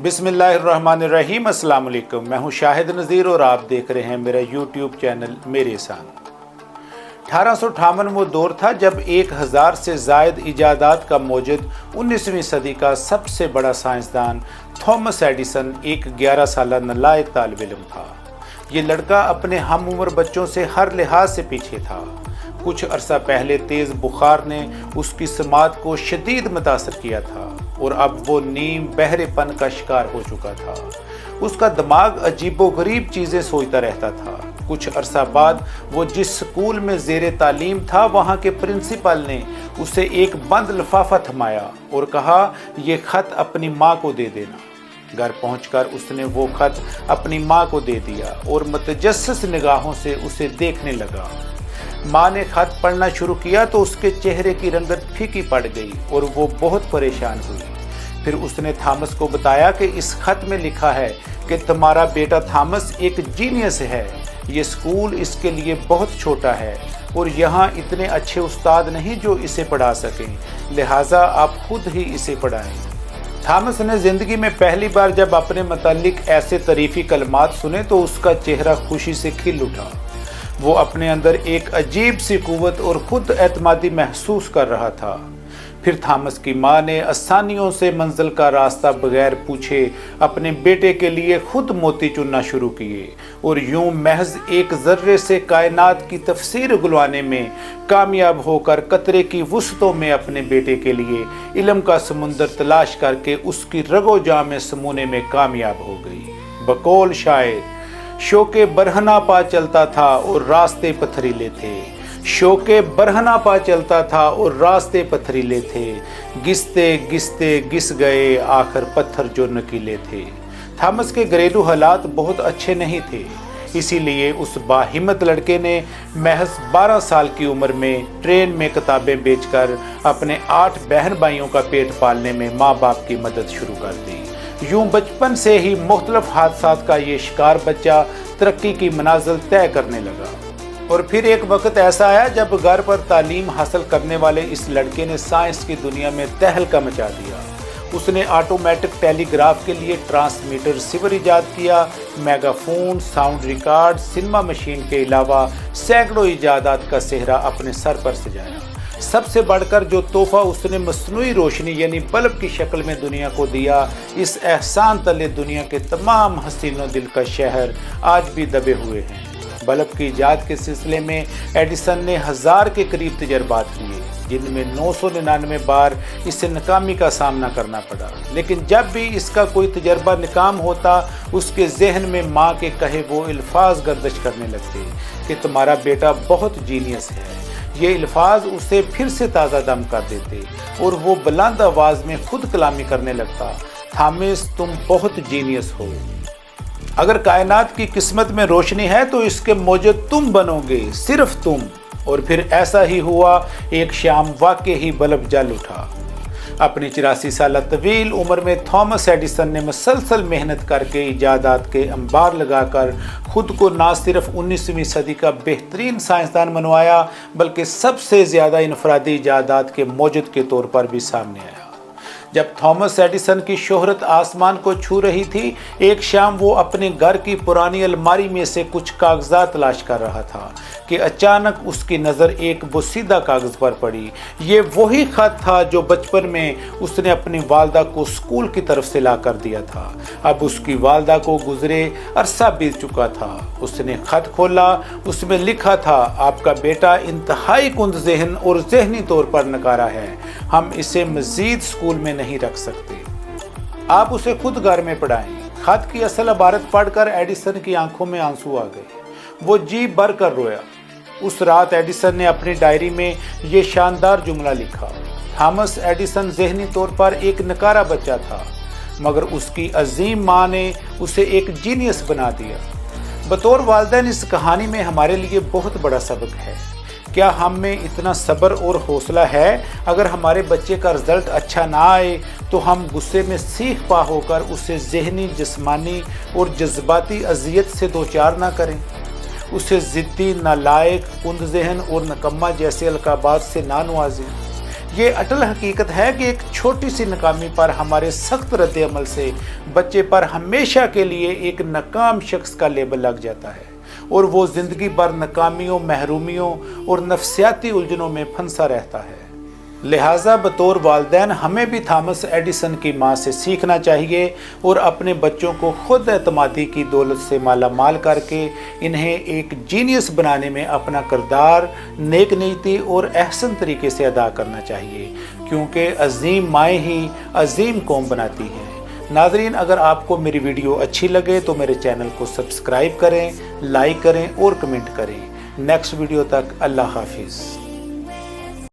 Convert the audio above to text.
बिस्मिल्लाहिर्रहमानिर्रहीम। अस्सलाम वालेकुम। मैं हूं शाहिद नज़ीर और आप देख रहे हैं मेरा यूट्यूब चैनल मेरे साथ। 1858 वो दौर था जब 1000 से ज़ायद इजादात का मौजूद 19वीं सदी का सबसे बड़ा साइंसदान थॉमस एडिसन एक 11 साल नालायक तालिब इल्म था। ये लड़का अपने हम उम्र बच्चों से हर लिहाज से पीछे था। कुछ अरसा पहले तेज़ बुखार ने उसकी समात को शदीद मुतासर किया था और अब वो नीम बहरेपन का शिकार हो चुका था। उसका दिमाग अजीबोगरीब चीज़ें सोचता रहता था। कुछ अरसा बाद वो जिस स्कूल में ज़ेरे तालीम था वहाँ के प्रिंसिपल ने उसे एक बंद लिफाफा थमाया और कहा, ये ख़त अपनी माँ को दे देना। घर पहुंचकर उसने वो ख़त अपनी माँ को दे दिया और मुतजस्सिस निगाहों से उसे देखने लगा। माँ ने ख़त पढ़ना शुरू किया तो उसके चेहरे की रंगत फीकी पड़ गई और वो बहुत परेशान हुई। फिर उसने थॉमस को बताया कि इस ख़त में लिखा है कि तुम्हारा बेटा थॉमस एक जीनियस है। ये स्कूल इसके लिए बहुत छोटा है और यहाँ इतने अच्छे उस्ताद नहीं जो इसे पढ़ा सकें, लिहाजा आप खुद ही इसे पढ़ाएं। थॉमस ने ज़िंदगी में पहली बार जब अपने मुतालिक ऐसे तारीफ़ी कलमात सुने तो उसका चेहरा खुशी से खिल उठा। वो अपने अंदर एक अजीब सी कुव्वत और खुद एतमादी महसूस कर रहा था। फिर थॉमस की माँ ने आसानियों से मंजिल का रास्ता बगैर पूछे अपने बेटे के लिए खुद मोती चुनना शुरू किए और यूं महज एक ज़र्रे से कायनात की तफसीर उगलवाने में कामयाब होकर कतरे की वुसतों में अपने बेटे के लिए इल्म का समुंदर तलाश करके उसकी रगो जां में समूने में कामयाब हो गई। बकौल शायर, शोके बरहना पा चलता था और रास्ते पथरीले थे। शोके बरहना पा चलता था और रास्ते पथरीले थे। घिसते घिसते घिस गए आखिर पत्थर जो नकीले थे। थॉमस के घरेलू हालात बहुत अच्छे नहीं थे, इसीलिए उस बाहिम्मत लड़के ने महज 12 साल की उम्र में ट्रेन में किताबें बेचकर अपने 8 बहन भाइयों का पेट पालने में माँ बाप की मदद शुरू कर दी। यूं बचपन से ही मुख्तलिफ हादसात का ये शिकार बच्चा तरक्की की मनाजिल तय करने लगा। और फिर एक वक्त ऐसा आया जब घर पर तालीम हासिल करने वाले इस लड़के ने साइंस की दुनिया में तहलका मचा दिया। उसने ऑटोमेटिक टेलीग्राफ के लिए ट्रांसमीटर रिसीवर इजाद किया। Megaphone, sound record, cinema machine के अलावा सैकड़ों इजादात का सेहरा अपने सर पर सजाया। सबसे बढ़कर जो तोहफा उसने मसनूई रोशनी यानी बल्ब की शक्ल में दुनिया को दिया, इस एहसान तले दुनिया के तमाम हसीनों दिल का शहर आज भी दबे हुए हैं। बल्ब की इजाद के सिलसिले में एडिसन ने 1000 के करीब तजर्बात किए, जिनमें 999 बार इसे नाकामी का सामना करना पड़ा। लेकिन जब भी इसका कोई तजर्बा नाकाम होता, उसके जहन में माँ के कहे वो अल्फाज गर्दिश करने लगते कि तुम्हारा बेटा बहुत जीनियस है। ये अल्फाज उसे फिर से ताज़ा दम कर देते और वो बुलंद आवाज़ में खुद कलामी करने लगता, थॉमस तुम बहुत जीनियस हो। अगर कायनात की किस्मत में रोशनी है तो इसके मौजूद तुम बनोगे, सिर्फ तुम। और फिर ऐसा ही हुआ। एक शाम वाकई ही बल्ब जल उठा। अपनी 84 साल तवील उम्र में थॉमस एडिसन ने मुसलसल मेहनत करके इजादात के अंबार लगाकर खुद को ना सिर्फ 19वीं सदी का बेहतरीन साइंसदान बनवाया, बल्कि सबसे ज़्यादा इनफरादी इजादात के मौजूद के तौर पर भी सामने आया। जब थॉमस एडिसन की शोहरत आसमान को छू रही थी, एक शाम वो अपने घर की पुरानी अलमारी में से कुछ कागजात तलाश कर रहा था कि अचानक उसकी नज़र एक बोसीदा कागज़ पर पड़ी। ये वही ख़त था जो बचपन में उसने अपनी वालदा को स्कूल की तरफ से ला कर दिया था। अब उसकी वालदा को गुजरे अरसा बीत चुका था। उसने ख़त खोला, उसमें लिखा था, आपका बेटा इंतहाई कुंद ज़हन और ज़हनी तौर पर नकारा है। हम इसे मज़ीद स्कूल में नहीं रख सकते, आप उसे खुद घर में पढ़ाएं। ख़त की असल इबारत पढ़कर एडिसन की आंखों में आंसू आ गए। वो जी भर कर रोया। उस रात एडिसन ने अपनी डायरी में ये शानदार जुमला लिखा, थॉमस एडिसन ज़हनी तौर पर एक नकारा बच्चा था, मगर उसकी अजीम माँ ने उसे एक जीनियस बना दिया। बतौर वालिदैन इस कहानी में हमारे लिए बहुत बड़ा सबक है। क्या हम में इतना सब्र और हौसला है? अगर हमारे बच्चे का रिज़ल्ट अच्छा ना आए तो हम गुस्से में सीख पा होकर उसे ज़हनी, जिस्मानी और जज्बाती अजियत से दो चार ना करें, उसे ज़िद्दी, नालायक, कुंद ज़हन और नकम्मा जैसे अलकाबात से ना नवाजें। یہ اٹل حقیقت ہے کہ ایک چھوٹی سی ناکامی پر ہمارے سخت رد عمل سے بچے پر ہمیشہ کے لیے ایک ناکام شخص کا لیبل لگ جاتا ہے اور وہ زندگی بھر ناکامیوں، محرومیوں اور نفسیاتی الجھنوں میں پھنسا رہتا ہے۔ لہٰذا بطور والدین ہمیں بھی تھامس ایڈیسن کی ماں سے سیکھنا چاہیے اور اپنے بچوں کو خود اعتمادی کی دولت سے مالا مال کر کے انہیں ایک جینیس بنانے میں اپنا کردار نیک نیتی اور احسن طریقے سے ادا کرنا چاہیے، کیونکہ عظیم مائیں ہی عظیم قوم بناتی ہیں۔ ناظرین، اگر آپ کو میری ویڈیو اچھی لگے تو میرے چینل کو سبسکرائب کریں، لائک کریں اور کمنٹ کریں۔ نیکسٹ ویڈیو تک اللہ حافظ۔